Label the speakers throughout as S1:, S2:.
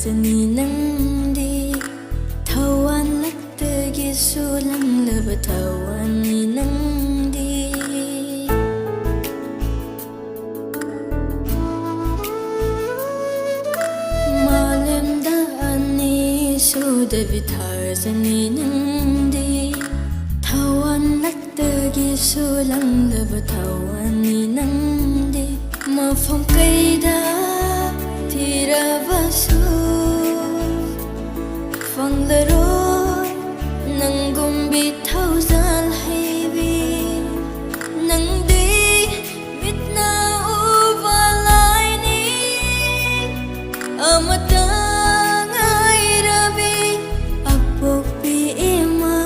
S1: ꯊꯥꯖꯅꯤ ꯅꯪꯗꯤ ꯊꯋꯥꯟ ꯂꯛꯇꯒꯤꯁꯨ ꯂꯪꯂꯕ ꯊꯋꯥꯟꯅꯤ ꯅꯪꯗꯤ 마음다 아니 수대비 타르자니 능디 타완 락더기 수랑더버 타완니 능디 마phong cây đã tirabasu phong lơ rồi nang gumbi thau zal hay vi nang đi biết na uva lai ni amata ngai rabi apok pi ema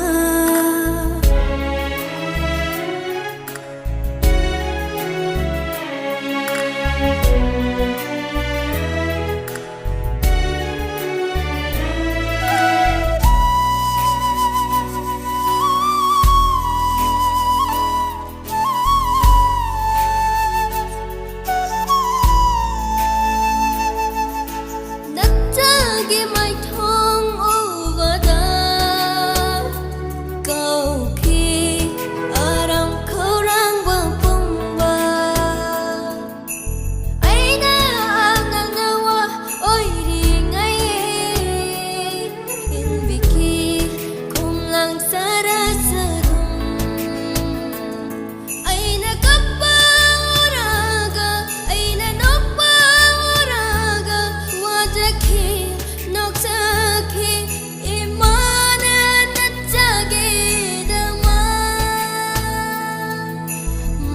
S1: gi mai thong over da câu khi aram khâu rang wa pumba ai na ngang wa oi ri ngai in biki kum lang sara sarum ai na kappa raga ai na noppa raga wa jakhi nok sakhi imana tatjage dama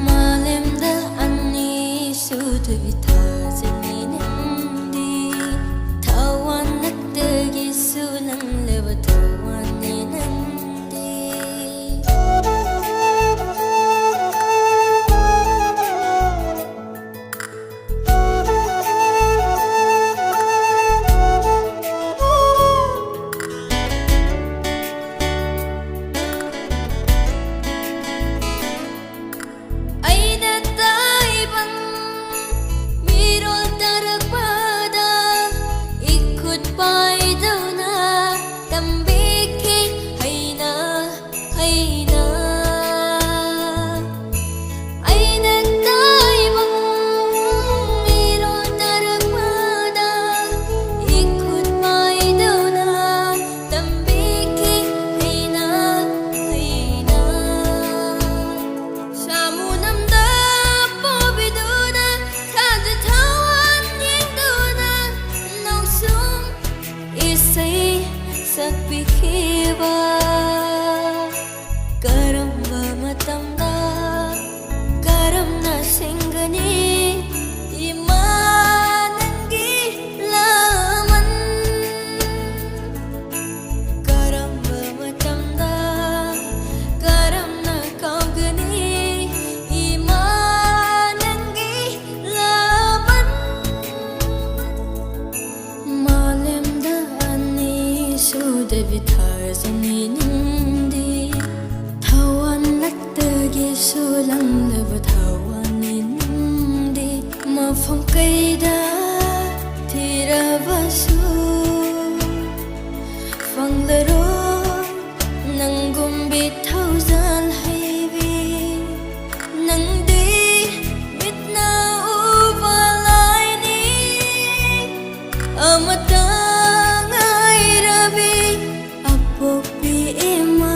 S1: malemda anni sudvi thajani nandi thawan naktagi sulang leva thawani nandi sakpikiba karamba matamda karamna singani imanangi laman karamba matamda karamna kaugani imanangi laman malemda sudevi thajani nandi thawan laktagi sulanglaba thawani nandi mafam kaida tirabasu fanglaro nangumbi thauzal hayvi nangdi mitna uva laini amata apok pi ema